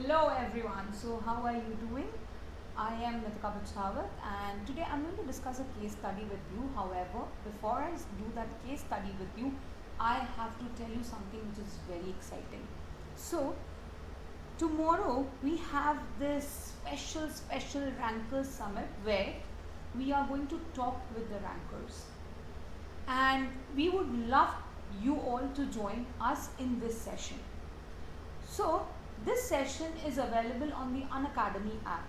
Hello everyone. So how are you doing? I am Nitika Bachawat and today I'm going to discuss a case study with you. However, before I do that case study with you, I have to tell you something which is very exciting. So tomorrow we have this special rankers summit where we are going to talk with the rankers and we would love you all to join us in this session. So this session is available on the Unacademy app,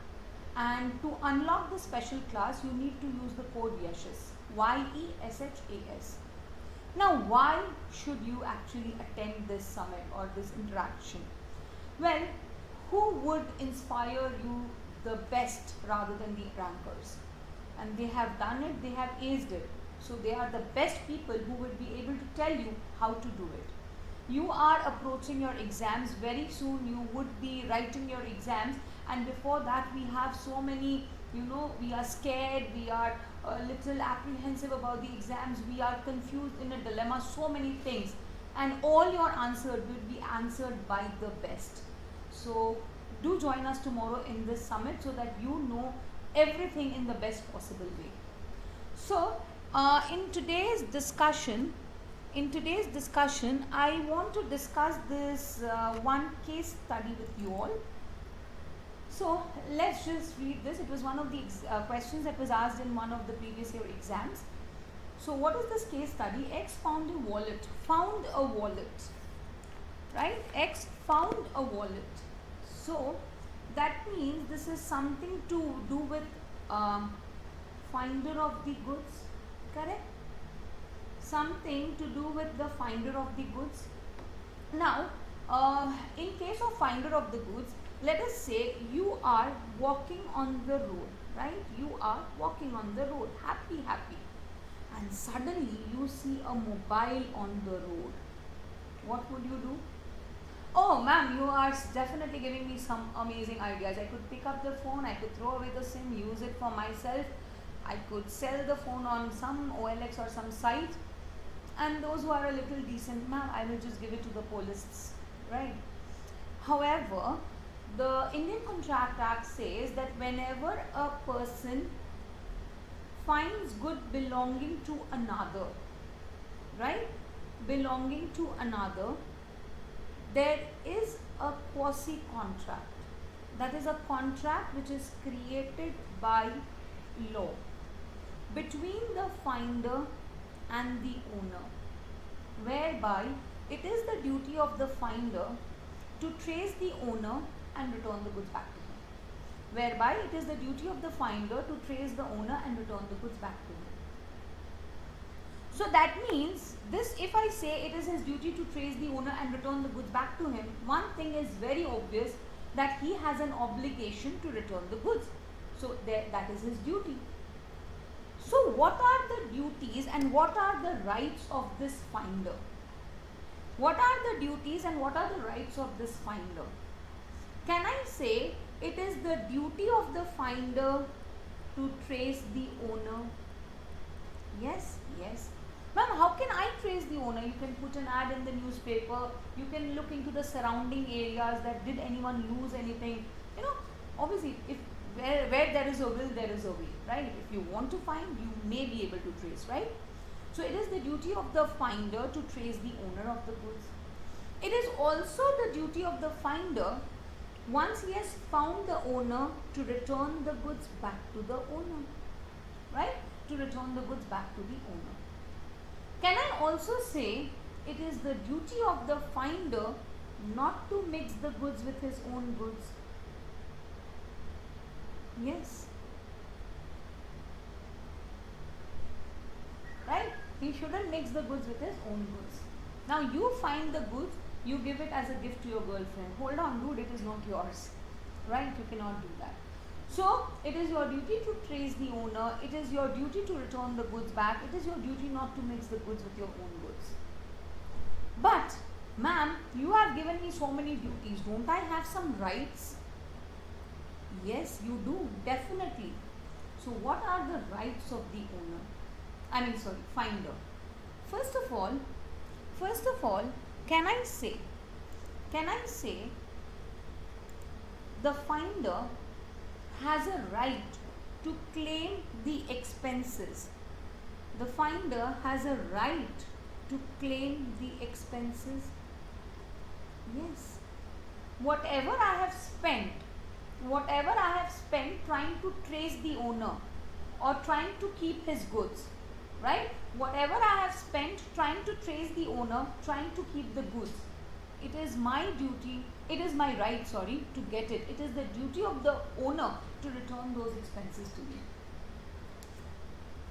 and to unlock the special class you need to use the code YESHAS, YESHAS. Now why should you actually attend this summit or this interaction? Well, who would inspire you the best rather than the rankers? And they have done it, they have aced it. So they are the best people who will be able to tell you how to do it. You are approaching your exams very soon. You would be writing your exams, and before that we have so many, we are scared, we are a little apprehensive about the exams, we are confused in a dilemma, so many things, and all your answers will be answered by the best. So do join us tomorrow in this summit so that you know everything in the best possible way. So in today's discussion, I want to discuss this one case study with you all. So let's just read this. It was one of the questions that was asked in one of the previous year exams. So what is this case study? X found a wallet. Right? X found a wallet. So that means this is something to do with finder of the goods. Correct? Something to do with the finder of the goods. Now, in case of finder of the goods, let us say you are walking on the road, right? You are walking on the road, happy, and suddenly you see a mobile on the road. What would you do? Oh, ma'am, you are definitely giving me some amazing ideas. I could pick up the phone, I could throw away the SIM, use it for myself. I could sell the phone on some OLX or some site. And those who are a little decent, ma'am, I will just give it to the police, right? However, the Indian Contract Act says that whenever a person finds good belonging to another, right? Belonging to another, there is a quasi-contract. That is a contract which is created by law between the finder and the owner, whereby it is the duty of the finder to trace the owner and return the goods back to him. Whereby it is the duty of the finder to trace the owner and return the goods back to him. So that means this, if I say it is his duty to trace the owner and return the goods back to him, one thing is very obvious, that he has an obligation to return the goods. So that is his duty. So what are the duties and what are the rights of this finder? What are the duties and what are the rights of this finder? Can I say it is the duty of the finder to trace the owner? Yes. Ma'am, how can I trace the owner? You can put an ad in the newspaper. You can look into the surrounding areas that did anyone lose anything. Obviously, if where there is a will, there is a way, right? If you want to find, you may be able to trace, right? So it is the duty of the finder to trace the owner of the goods. It is also the duty of the finder, once he has found the owner, to return the goods back to the owner, right? To return the goods back to the owner. Can I also say it is the duty of the finder not to mix the goods with his own goods? Yes. Right? He shouldn't mix the goods with his own goods. Now you find the goods, you give it as a gift to your girlfriend. Hold on, dude, it is not yours. Right? You cannot do that. So it is your duty to trace the owner. It is your duty to return the goods back. It is your duty not to mix the goods with your own goods. But, ma'am, you have given me so many duties. Don't I have some rights? Yes, you do, definitely. So what are the rights of the finder? First of all, can I say the finder has a right to claim the expenses. The finder has a right to claim the expenses. Yes. Whatever I have spent trying to trace the owner or trying to keep his goods, right? Whatever I have spent trying to trace the owner, trying to keep the goods, it is my duty, it is my right, to get it. It is the duty of the owner to return those expenses to me.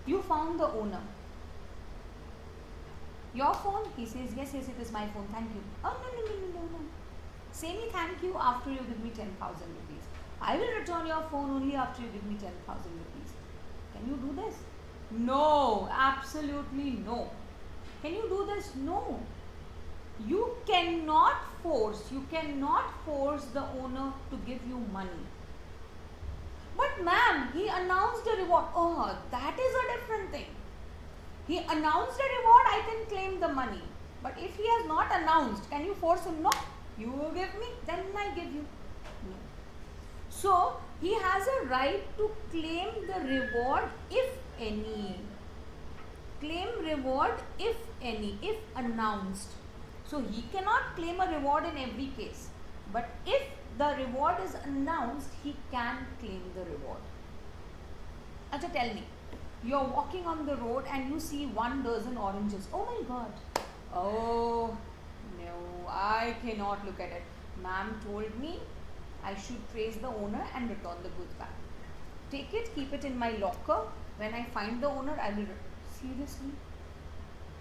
You found the owner. Your phone? He says, yes, it is my phone, thank you. Oh, no. Say me thank you after you give me 10,000 rupees. I will return your phone only after you give me 10,000 rupees. Can you do this? No, absolutely no. Can you do this? No. You cannot force the owner to give you money. But ma'am, he announced a reward. Oh, that is a different thing. He announced a reward, I can claim the money. But if he has not announced, can you force him? No. You will give me, then I give you. No. So, he has a right to claim the reward if any. Claim reward if any, if announced. So, he cannot claim a reward in every case. But if the reward is announced, he can claim the reward. Acha, tell me, you are walking on the road and you see 1 dozen oranges. Oh my God. Oh, no, I cannot look at it. Ma'am told me I should trace the owner and return the goods back. Take it, keep it in my locker. When I find the owner, I will. Seriously?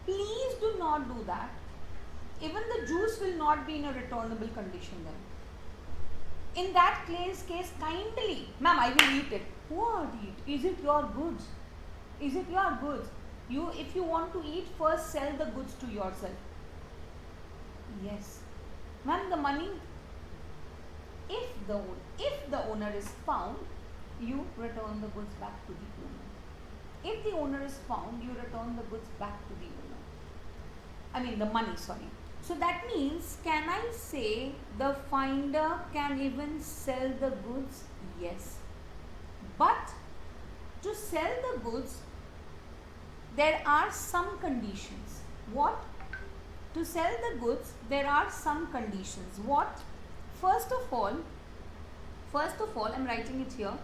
Please do not do that. Even the juice will not be in a returnable condition then. In that case, kindly, ma'am, I will eat it. What eat? Is it your goods? Is it your goods? If you want to eat, first sell the goods to yourself. Yes. Ma'am, the money, if the owner is found, you return the goods back to the owner. If the owner is found, you return the goods back to the owner. I mean the money, sorry. So that means, can I say the finder can even sell the goods? Yes. But to sell the goods, there are some conditions. What? To sell the goods, there are some conditions. What? First of all, I'm writing it here.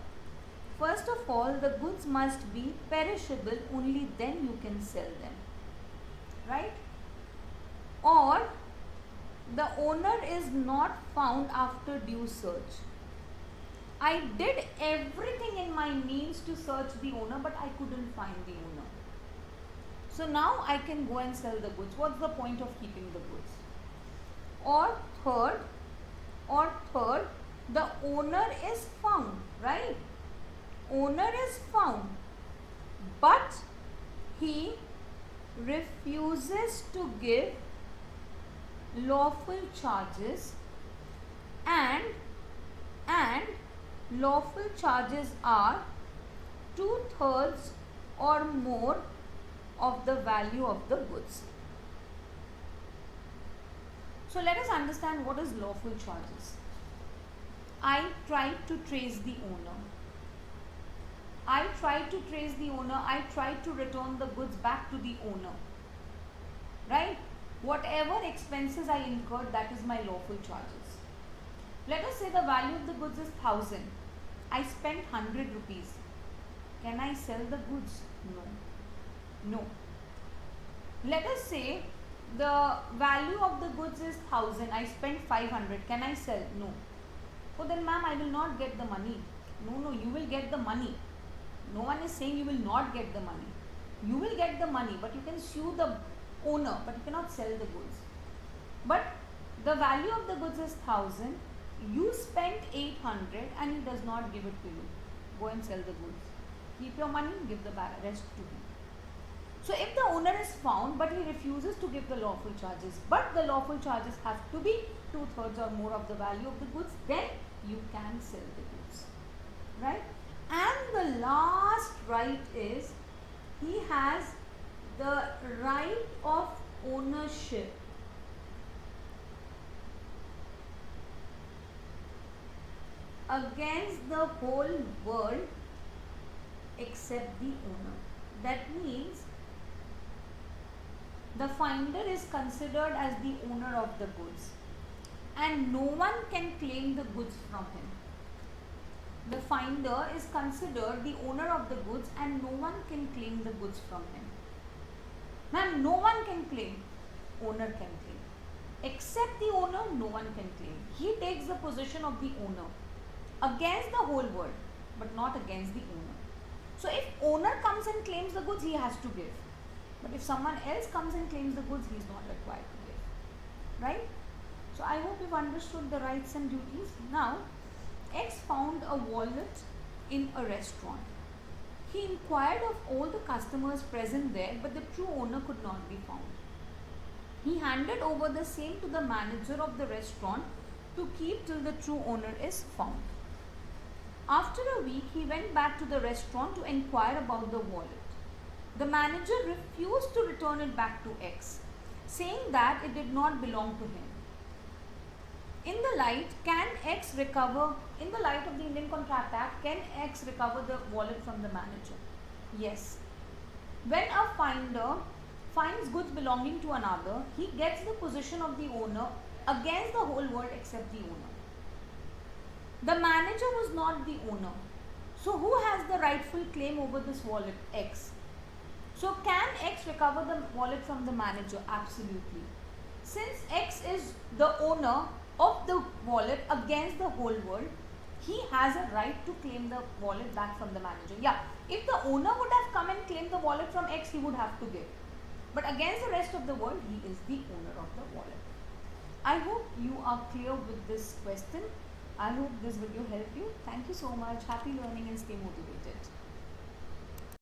First of all, the goods must be perishable, only then you can sell them. Right? Or the owner is not found after due search. I did everything in my means to search the owner, but I couldn't find the owner. So now I can go and sell the goods. What's the point of keeping the goods? Or third, the owner is found, right? Owner is found, but he refuses to give lawful charges, and lawful charges are 2/3 or more of the value of the goods. So let us understand what is lawful charges. I tried to trace the owner. I tried to return the goods back to the owner. Right? Whatever expenses I incurred, that is my lawful charges. Let us say the value of the goods is 1,000. I spent 100 rupees. Can I sell the goods? No. Let us say the value of the goods is 1,000. I spent 500. Can I sell? No. Oh, then ma'am, I will not get the money. No, you will get the money. No one is saying you will not get the money. You will get the money, but you can sue the owner, but you cannot sell the goods. But the value of the goods is 1,000. You spent 800 and he does not give it to you. Go and sell the goods. Keep your money, give the rest to him. So if the owner is found but he refuses to give the lawful charges, but the lawful charges have to be 2/3 or more of the value of the goods, then you can sell the goods. Right? And the last right is, he has the right of ownership. against the whole world except the owner. That means the finder is considered as the owner of the goods and no one can claim the goods from him. The finder is considered the owner of the goods and no one can claim the goods from him. Ma'am, no one can claim. Owner can claim. Except the owner, no one can claim. He takes the position of the owner against the whole world, but not against the owner. So if owner comes and claims the goods, he has to give. But if someone else comes and claims the goods, he is not required to give. Right? So I hope you've understood the rights and duties. Now, X found a wallet in a restaurant. He inquired of all the customers present there, but the true owner could not be found. He handed over the same to the manager of the restaurant to keep till the true owner is found. After a week, he went back to the restaurant to inquire about the wallet. The manager refused to return it back to X, saying that it did not belong to him. In the light of the Indian Contract Act, can X recover the wallet from the manager? Yes. When a finder finds goods belonging to another, he gets the position of the owner against the whole world except the owner. The manager was not the owner. So who has the rightful claim over this wallet? X. So can X recover the wallet from the manager? Absolutely. Since X is the owner of the wallet against the whole world, he has a right to claim the wallet back from the manager. Yeah, if the owner would have come and claimed the wallet from X, he would have to give. But against the rest of the world, he is the owner of the wallet. I hope you are clear with this question. I hope this video helped you. Thank you so much. Happy learning and stay motivated.